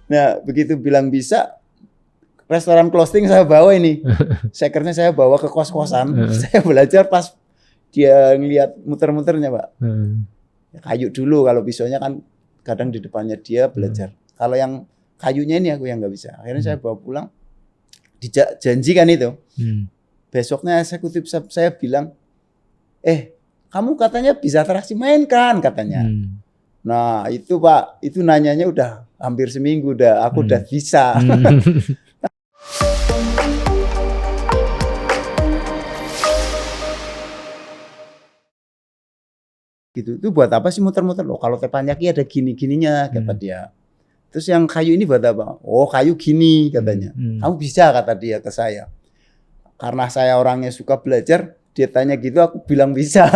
Nah, begitu bilang bisa, restoran closing saya bawa ini. Shakernya saya bawa ke kos-kosan. Saya belajar pas dia ngelihat muter-muternya, Pak. Kayu dulu, kalau pisaunya kan kadang di depannya dia belajar. Kalau yang kayunya ini aku yang nggak bisa. Akhirnya saya bawa pulang. Janjikan itu. Besoknya eksekutif saya bilang, kamu katanya bisa atraksi mainkan katanya. Nah itu Pak, itu nanyanya udah hampir seminggu aku udah bisa. Gitu, itu buat apa sih muter-muter? Loh kalau teppanyaki ada gini-gininya kata dia. Terus yang kayu ini buat apa? Oh kayu gini katanya. Kamu bisa kata dia ke saya. Karena saya orangnya suka belajar, dia tanya gitu aku bilang bisa.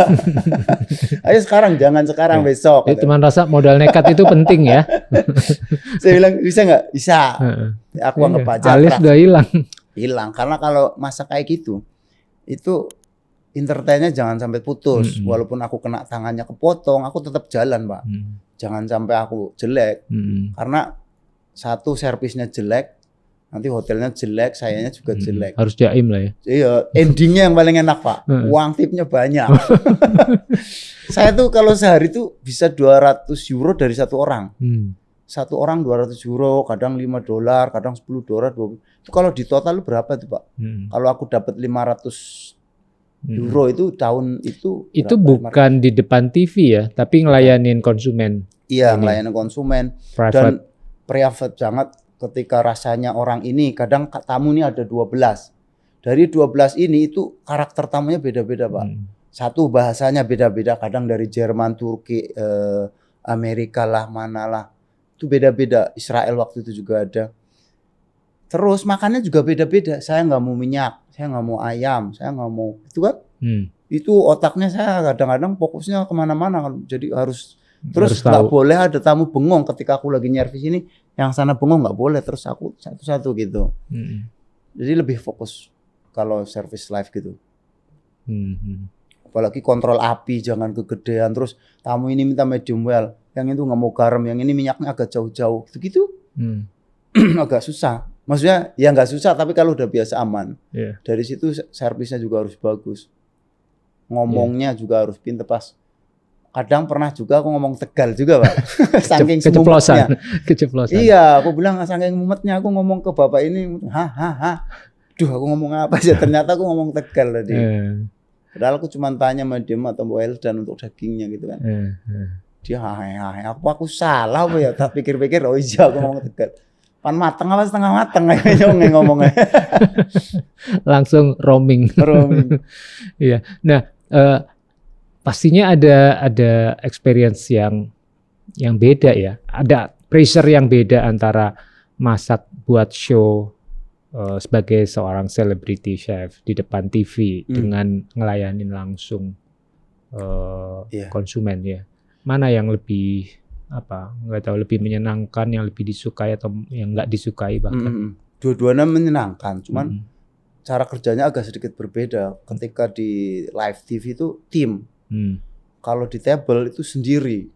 Ayo sekarang, jangan sekarang, besok. Jadi teman rasa modal nekat itu penting ya. Saya bilang bisa nggak? Bisa. Aku anggap aja. Alis udah hilang. Hilang, karena kalau masak kayak gitu, itu entertainnya jangan sampai putus. Walaupun aku kena tangannya kepotong, aku tetap jalan Pak. Jangan sampai aku jelek. Karena satu servisnya jelek, nanti hotelnya jelek, sayanya juga jelek. Harus jaim lah ya. Iya, endingnya yang paling enak Pak. Uang tipnya banyak. Saya tuh kalau sehari tuh bisa 200 euro dari satu orang. Satu orang 200 euro, kadang $5, kadang $10, 20. Itu kalau di total berapa tuh Pak? Kalau aku dapat 500 euro itu tahun itu. Itu bukan 500? Di depan TV ya, tapi ngelayanin konsumen. Iya, ngelayanin konsumen. Private. Dan private banget. Ketika rasanya orang ini, kadang tamu ini ada 12. Dari 12 ini itu karakter tamunya beda-beda Pak. Satu bahasanya beda-beda, kadang dari Jerman, Turki, Amerika lah, mana lah. Itu beda-beda. Israel waktu itu juga ada. Terus makannya juga beda-beda. Saya nggak mau minyak, saya nggak mau ayam, saya nggak mau itu kan. Itu otaknya saya kadang-kadang fokusnya kemana-mana. Jadi harus terus nggak boleh ada tamu bengong ketika aku lagi nyervis ini. Yang sana bengong nggak boleh, terus aku satu-satu gitu. Jadi lebih fokus kalau service live gitu. Apalagi kontrol api, jangan kegedean. Terus tamu ini minta medium well, yang itu nggak mau garam, yang ini minyaknya agak jauh-jauh, gitu. Agak susah. Maksudnya ya nggak susah, tapi kalau udah biasa aman. Dari situ servisnya juga harus bagus. Ngomongnya juga harus pintar pas. Kadang pernah juga aku ngomong Tegal juga Pak. Saking keceplosan. Iya, aku bilang saking mumetnya aku ngomong ke bapak ini, Duh, aku ngomong apa aja? Ternyata aku ngomong Tegal tadi. Padahal aku cuma tanya medium atau well dan untuk dagingnya gitu kan. Dia aku salah apa ya? Tak pikir-pikir, oh iya aku ngomong Tegal. Pan mateng apa setengah mateng kayaknya ngomongnya. Langsung roaming. Iya. Nah, pastinya ada experience yang beda ya. Ada pressure yang beda antara masak buat show sebagai seorang celebrity chef di depan TV dengan ngelayanin langsung konsumen ya. Mana yang lebih nggak tahu, lebih menyenangkan, yang lebih disukai atau yang nggak disukai bahkan? Dua-duanya menyenangkan, cuman cara kerjanya agak sedikit berbeda. Ketika di live TV itu tim. Kalau di table itu sendiri.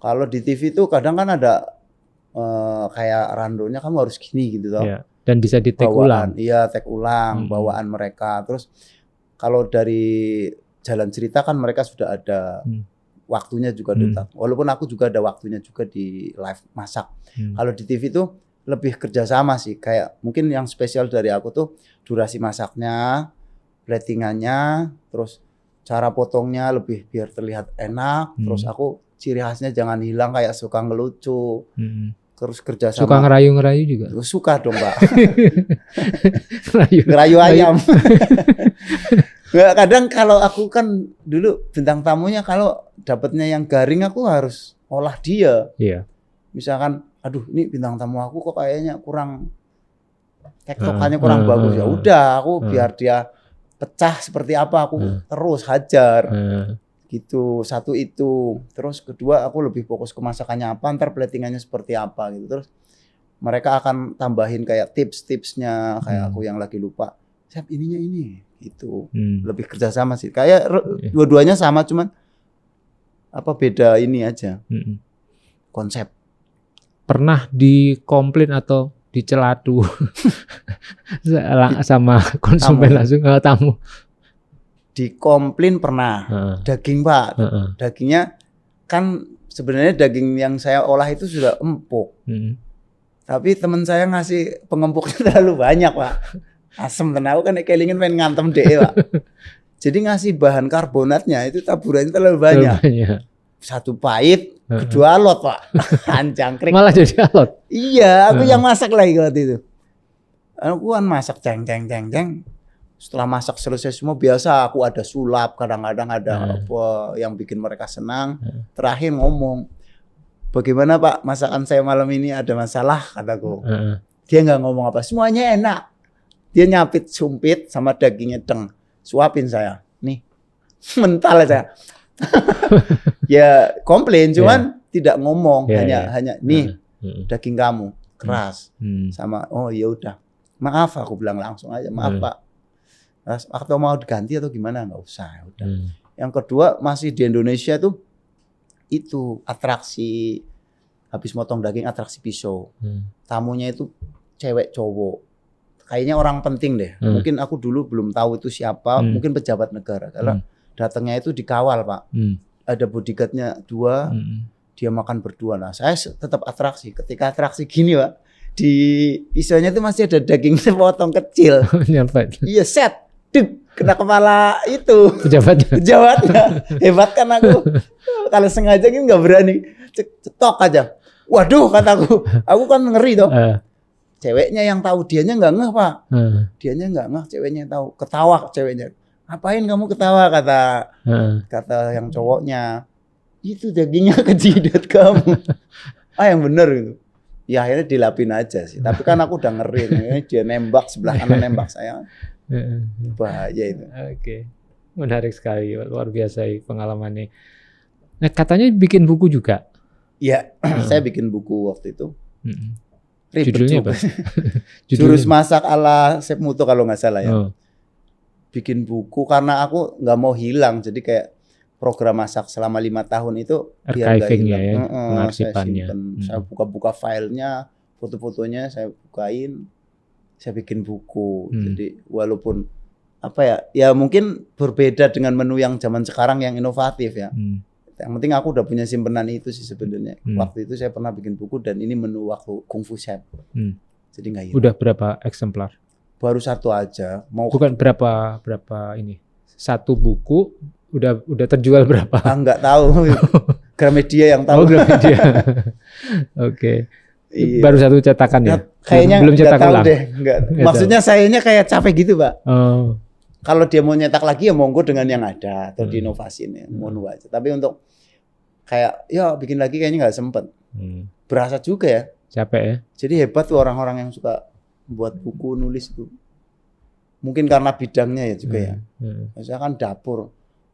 Kalau di TV itu kadang kan ada kayak randonya kamu harus gini gitu toh. Dan bisa di take ulang. Iya, take ulang bawaan mereka. Terus kalau dari jalan cerita kan mereka sudah ada waktunya juga tetap. Walaupun aku juga ada waktunya juga di live masak. Kalau di TV itu lebih kerjasama sih. Kayak mungkin yang spesial dari aku tuh durasi masaknya, platingannya, terus cara potongnya lebih biar terlihat enak. Terus aku ciri khasnya jangan hilang, kayak suka ngelucu. Terus kerjasama. Suka ngerayu-ngerayu juga? Suka dong Pak. Ngerayu ayam. Kadang kalau aku kan dulu bintang tamunya, kalau dapatnya yang garing aku harus olah dia. Misalkan, aduh ini bintang tamu aku kok kayaknya kurang, tektokannya kurang bagus. Ya udah aku biar dia pecah seperti apa aku terus hajar. Gitu. Satu itu. Terus kedua aku lebih fokus ke masakannya apa, ntar platingannya seperti apa gitu. Terus mereka akan tambahin kayak tips-tipsnya, kayak aku yang lagi lupa. Chef ininya ini gitu. Lebih kerjasama sih. Kayak dua-duanya sama, cuman apa beda ini aja. Konsep. pernah dikomplain atau dicelatu sama konsumen langsung tamu? Dikomplain pernah. Daging Pak, dagingnya kan sebenarnya daging yang saya olah itu sudah empuk. Tapi teman saya ngasih pengempuknya terlalu banyak Pak. Asem tenan, aku kan kelingin pengen ngantem deh Pak. Jadi ngasih bahan karbonatnya itu taburannya terlalu banyak. Satu pahit, kedua alot Pak. Hancangkrik. Malah jadi alot. Iya, aku yang masak lagi waktu itu. Aku kan masak ceng. Setelah masak selesai semua biasa aku ada sulap, kadang-kadang ada apa yang bikin mereka senang. Terakhir ngomong, bagaimana Pak masakan saya malam ini ada masalah kataku. Dia nggak ngomong apa, semuanya enak. Dia nyapit sumpit sama dagingnya deng, suapin saya. Nih, mental saya. Ya komplain cuman tidak ngomong, hanya nih daging kamu keras sama oh ya udah. Maaf aku bilang langsung aja, maaf Pak. Atau mau diganti atau gimana nggak usah udah. Yang kedua masih di Indonesia tuh itu atraksi habis motong daging atraksi pisau. Tamunya itu cewek cowok. Kayaknya orang penting deh. Mungkin aku dulu belum tahu itu siapa, mungkin pejabat negara. Kalau datangnya itu dikawal Pak. Ada bodyguardnya 2, dia makan berdua. Nah saya tetap atraksi. Ketika atraksi gini Pak, di pisaunya itu masih ada daging sepotong kecil. Iya set. Kena kepala itu pejabatnya. Hebat kan aku. Kalau sengaja gitu nggak berani, cetok aja. Waduh kataku, aku kan ngeri toh. Ceweknya yang tahu, dianya nggak ngeh Pak. Dianya nggak ngeh, ceweknya yang tahu. Ketawa ceweknya. Ngapain kamu ketawa kata yang cowoknya. Itu dagingnya ke jidat kamu. Yang bener gitu. Ya akhirnya dilapin aja sih. Tapi kan aku udah ngeri. Dia nembak sebelah kanan nembak saya. Bahaya itu. Oke, menarik sekali, luar biasa pengalamannya. Nah katanya bikin buku juga? Iya, saya bikin buku waktu itu. Judulnya apa? Jurus masak ala Chef Muto kalau nggak salah ya. Bikin buku karena aku nggak mau hilang, jadi kayak program masak selama 5 tahun itu biar nggak hilang. Ya, pengarsipannya. Saya buka-buka filenya, foto-fotonya saya bukain. Saya bikin buku. Jadi walaupun apa ya mungkin berbeda dengan menu yang zaman sekarang yang inovatif ya. Yang penting aku udah punya simpenan itu sih sebenarnya. Waktu itu saya pernah bikin buku dan ini menu waktu Kung Fu Chef. Jadi nggak hilang. Udah berapa eksemplar? Baru 1 aja. Bukan berapa ini? 1 buku udah terjual berapa? Nggak tahu. Gramedia yang tahu. Gramedia. Oke. Iya. Baru 1 cetakan ya? Kayaknya belum cetak tahu ulang. Deh. Maksudnya sayanya kayak capek gitu Pak. Kalau dia mau nyetak lagi ya monggo dengan yang ada atau diinovasiin monggo aja. Tapi untuk kayak ya bikin lagi kayaknya nggak sempet. Berasa juga ya. Capek ya. Jadi hebat tuh orang-orang yang suka buat buku nulis itu. Mungkin karena bidangnya ya juga ya. Misalnya kan dapur.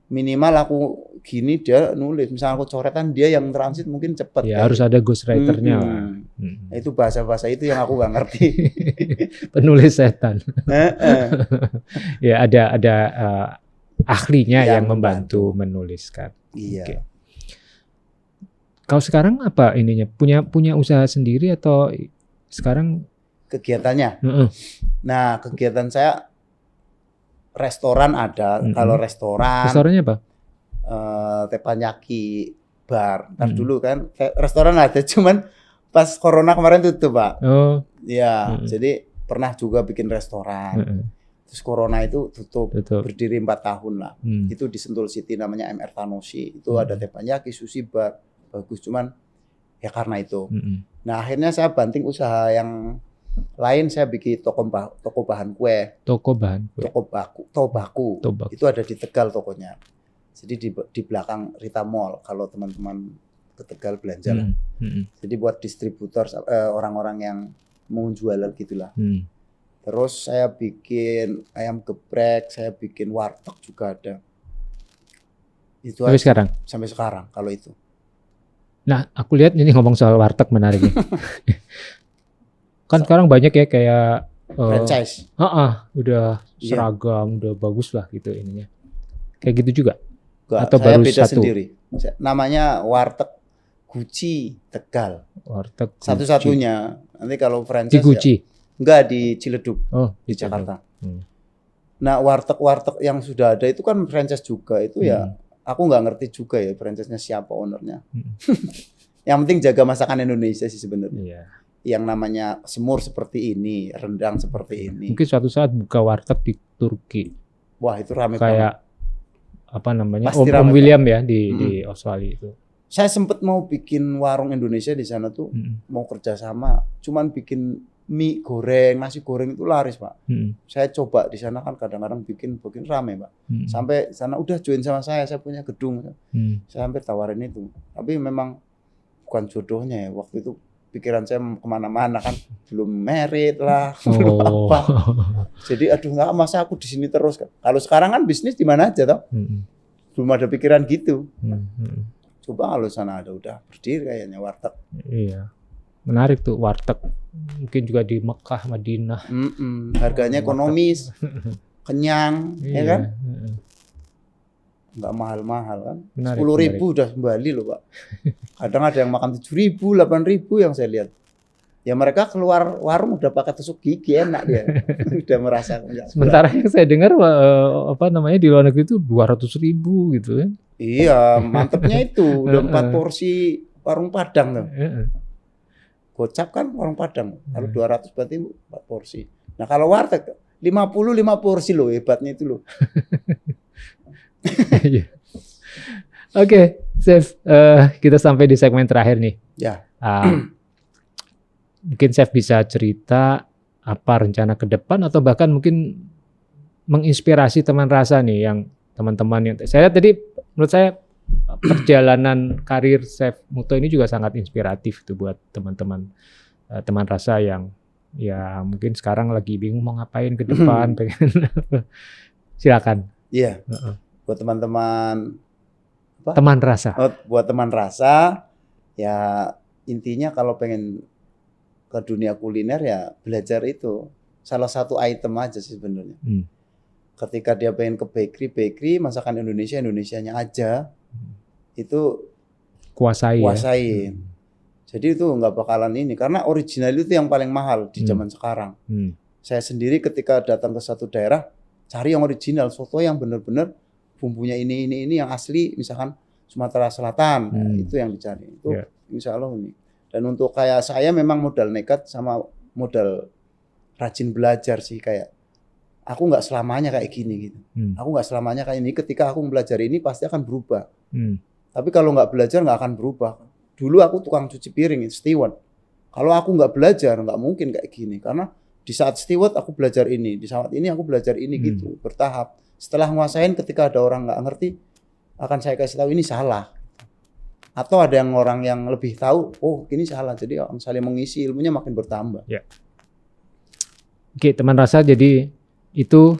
Minimal aku gini dia nulis, misalnya aku coretan dia yang transit mungkin cepet. Ya harus ada ghostwriter-nya lah. Itu bahasa-bahasa itu yang aku gak ngerti. Penulis setan. Ya ada ahlinya yang membantu menuliskan. Iya. Okay. Kau sekarang apa ininya? Punya usaha sendiri atau sekarang kegiatannya? Nah kegiatan saya restoran ada. Kalau restorannya apa? Teppanyaki bar. Ntar dulu kan restoran ada, cuman pas corona kemarin tutup Pak. Ya, jadi pernah juga bikin restoran. Terus corona itu tutup. Berdiri 4 tahun lah. Itu di Sentul City namanya MR Tanoshi. Itu ada teppanyaki, sushi bar, bagus. Cuman ya karena itu. Nah akhirnya saya banting usaha yang lain, saya bikin toko bahan kue. Toko baku. Itu ada di Tegal tokonya. Jadi di belakang Rita Mall kalau teman-teman ke Tegal belanja lah. Jadi buat distributor orang-orang yang mau jualan gitulah. Terus saya bikin ayam geprek, saya bikin warteg juga ada. Itu sampai sekarang kalau itu. Nah, aku lihat ini ngomong soal warteg menarik nih. Kan sekarang banyak ya kayak franchise. Udah seragam, udah bagus lah gitu ininya. Kayak gitu juga? Enggak, atau saya baru beda 1? Sendiri. Namanya warteg Guci Tegal. Warteg Guci. Satu-satunya. Nanti kalau Di franchise Guci. enggak di Ciledug Oh, di Jakarta. Hmm. Nah, warteg-warteg yang sudah ada itu kan franchise juga. Itu ya aku nggak ngerti juga ya franchise-nya siapa ownernya. Yang penting jaga masakan Indonesia sih sebenarnya. Iya. Yang namanya semur seperti ini, rendang seperti ini. Mungkin suatu saat buka warteg di Turki. Wah, itu rame banget. Kayak apa namanya? Pasti Om rame William ya di Australia itu. Saya sempat mau bikin warung Indonesia di sana tuh, mau kerjasama, cuman bikin mie goreng, nasi goreng itu laris, Pak. Saya coba di sana kan kadang-kadang bikin rame, Pak. Sampai sana udah join sama saya punya gedung. Saya hampir tawarin itu. Tapi memang bukan jodohnya ya waktu itu. Pikiran saya kemana-mana kan, belum married lah, belum apa. Jadi aduh nggak, masa aku di sini terus. Kalau sekarang kan bisnis di mana aja toh, belum ada pikiran gitu. Coba kalau sana ada udah berdiri kayaknya warteg. Iya, menarik tuh warteg. Mungkin juga di Mekah, Madinah. Harganya ekonomis, kenyang, ya kan? Nggak mahal-mahal kan. 10.000 udah kembali loh Pak. Kadang ada yang makan 7.000, 8.000 yang saya lihat. Ya mereka keluar warung udah pakai tusuk gigi, enak dia. Udah merasa. Sementara yang saya dengar apa namanya di luar negeri itu 200.000 gitu kan. Iya, mantepnya itu udah 4 porsi warung Padang tuh. Gocap kan warung Padang. Kalau 200 berarti 4 porsi. Nah kalau warteg 55 porsi loh, hebatnya itu loh. Oke, Chef, kita sampai di segmen terakhir nih. Ya. Mungkin Chef bisa cerita apa rencana ke depan atau bahkan mungkin menginspirasi teman rasa nih yang teman-teman yang saya lihat tadi, menurut saya perjalanan karir Chef Muto ini juga sangat inspiratif itu buat teman-teman teman rasa yang ya mungkin sekarang lagi bingung mau ngapain ke depan, pengen silakan. Iya. Buat teman-teman apa? Teman rasa. Buat teman rasa ya intinya kalau pengen ke dunia kuliner ya belajar itu salah satu item aja sih sebenarnya. Ketika dia pengen ke bakery masakan Indonesianya aja itu kuasain. Ya. Jadi itu nggak bakalan ini karena original itu yang paling mahal di zaman sekarang. Saya sendiri ketika datang ke satu daerah cari yang original, soto yang benar-benar bumbunya ini yang asli, misalkan Sumatera Selatan, itu yang dicari. Itu insya Allah ini. Dan untuk kayak saya memang modal nekat sama modal rajin belajar sih, kayak aku nggak selamanya kayak gini gitu. Aku nggak selamanya kayak ini. Ketika aku belajar ini pasti akan berubah. Tapi kalau nggak belajar nggak akan berubah. Dulu aku tukang cuci piring, steward. Kalau aku nggak belajar nggak mungkin kayak gini. Karena di saat steward aku belajar ini, di saat ini aku belajar ini gitu, bertahap. Setelah nguasain ketika ada orang nggak ngerti, akan saya kasih tahu ini salah. Atau ada yang orang yang lebih tahu, oh ini salah. Jadi saling mengisi, ilmunya makin bertambah. Ya. Oke, teman rasa, jadi itu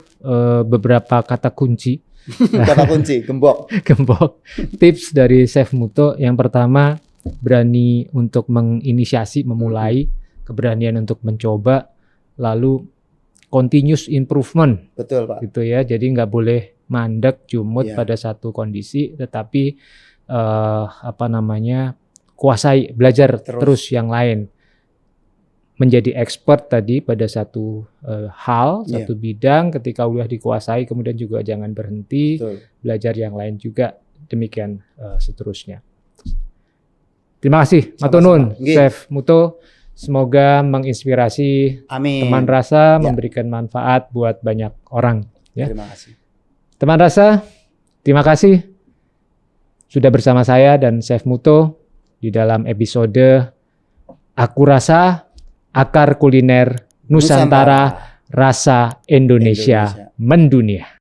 beberapa kata kunci. Kata kunci, gembok. Gembok. Tips dari Chef Muto, yang pertama berani untuk menginisiasi, memulai, keberanian untuk mencoba, lalu continuous improvement. Betul Pak. Gitu ya, jadi nggak boleh mandek, jumut pada satu kondisi, tetapi kuasai, belajar terus yang lain. Menjadi expert tadi pada satu hal, satu bidang, ketika udah dikuasai kemudian juga jangan berhenti, belajar yang lain juga, demikian seterusnya. Terima kasih, matur Chef Muto. Semoga menginspirasi teman rasa, memberikan manfaat buat banyak orang. Ya. Terima kasih. Teman rasa, terima kasih sudah bersama saya dan Chef Muto di dalam episode Aku Rasa, Akar Kuliner Nusantara, Rasa Indonesia Mendunia.